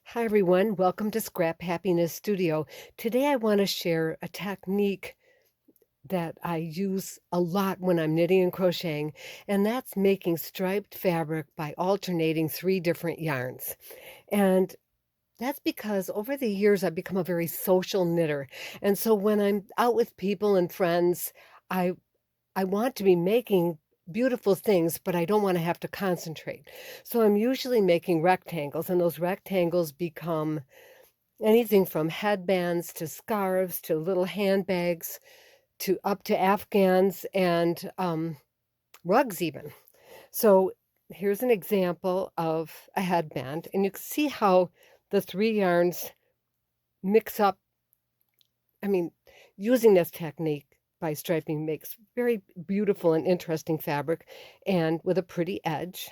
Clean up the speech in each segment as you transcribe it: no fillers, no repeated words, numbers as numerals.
Hi, everyone. Welcome to Scrap Happiness Studio. Today, I want to share a technique that I use a lot when I'm knitting and crocheting, and that's making striped fabric by alternating three different yarns. And that's because over the years, I've become a very social knitter. And so when I'm out with people and friends, I I want to be making beautiful things, but I don't want to have to concentrate. So I'm usually making rectangles, and those rectangles become anything from headbands to scarves to little handbags to up to afghans and, rugs even. So here's an example of a headband, and you can see how the 3 yarns mix up. I mean, using this technique by striping makes very beautiful and interesting fabric and with a pretty edge.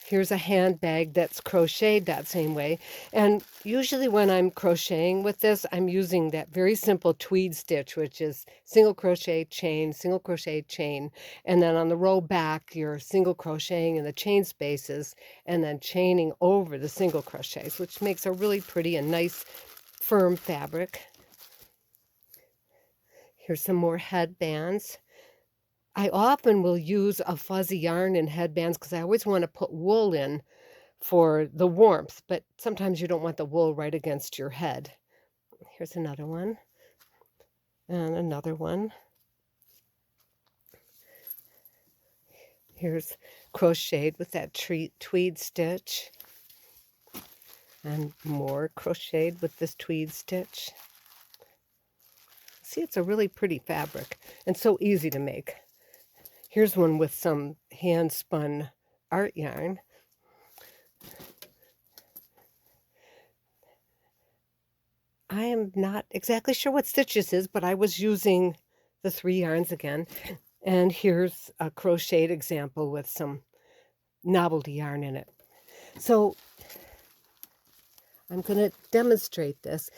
Here's a handbag that's crocheted that same way, and usually when I'm crocheting with this, I'm using that very simple tweed stitch, which is single crochet, chain, and then on the row back, you're single crocheting in the chain spaces and then chaining over the single crochets, which makes a really pretty and nice firm fabric. Here's some more headbands. I often will use a fuzzy yarn in headbands because I always want to put wool in for the warmth, but sometimes you don't want the wool right against your head. Here's another one, and another one. Here's crocheted with that tweed stitch, and more crocheted with this tweed stitch. See, it's a really pretty fabric and so easy to make. Here's one with some hand-spun art yarn. I am not exactly sure what stitch this is, but I was using the 3 yarns again. And here's a crocheted example with some novelty yarn in it. So I'm going to demonstrate this.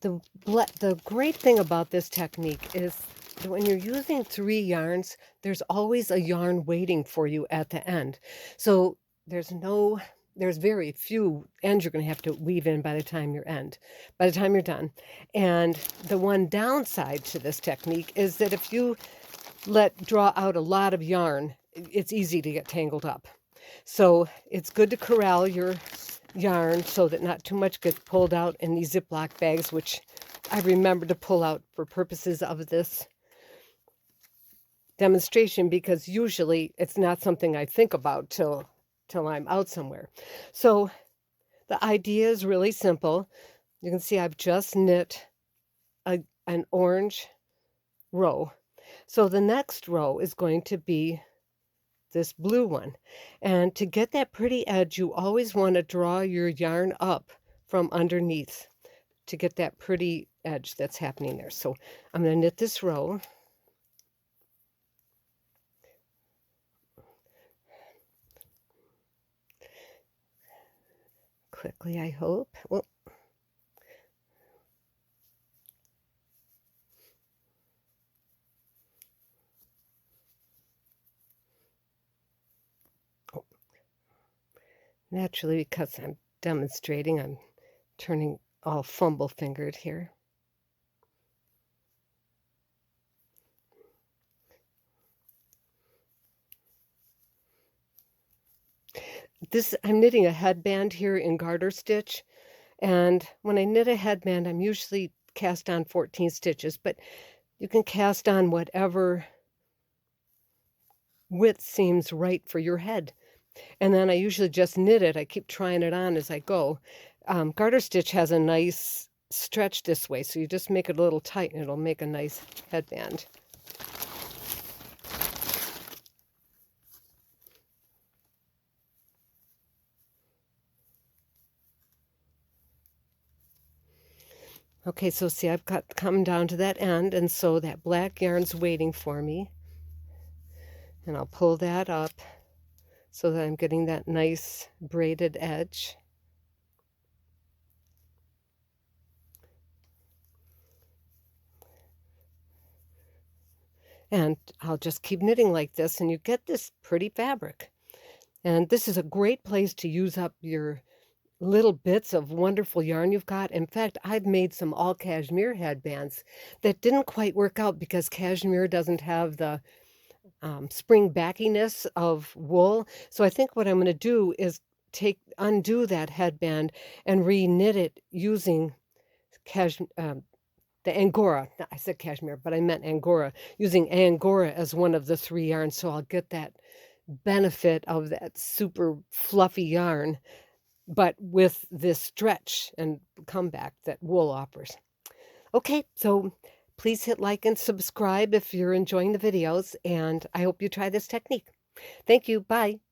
The great thing about this technique is that when you're using 3 yarns, there's always a yarn waiting for you at the end. So there's very few ends you're going to have to weave in by the time you're done. And the one downside to this technique is that if you draw out a lot of yarn, it's easy to get tangled up. So it's good to corral your yarn so that not too much gets pulled out in these Ziploc bags, which I remember to pull out for purposes of this demonstration because usually it's not something I think about till I'm out somewhere. So the idea is really simple. You can see I've just knit an orange row. So the next row is going to be this blue one. And to get that pretty edge, you always want to draw your yarn up from underneath to get that pretty edge that's happening there. So I'm going to knit this row. Quickly, I hope. Well, naturally, because I'm demonstrating, I'm turning all fumble-fingered here. I'm knitting a headband here in garter stitch, and when I knit a headband, I'm usually cast on 14 stitches, but you can cast on whatever width seems right for your head. And then I usually just knit it. I keep trying it on as I go. Garter stitch has a nice stretch this way, so you just make it a little tight and it'll make a nice headband. Okay, so see, I've come down to that end, and so that black yarn's waiting for me. And I'll pull that up so that I'm getting that nice braided edge. And I'll just keep knitting like this, and you get this pretty fabric. And this is a great place to use up your little bits of wonderful yarn you've got. In fact, I've made some all cashmere headbands that didn't quite work out because cashmere doesn't have the spring backiness of wool. So I think what I'm going to do is undo that headband and re-knit it using cash, the Angora. I said cashmere, but I meant Angora, using Angora as one of the three yarns. So I'll get that benefit of that super fluffy yarn, but with this stretch and comeback that wool offers. Okay, so please hit like and subscribe if you're enjoying the videos, and I hope you try this technique. Thank you. Bye.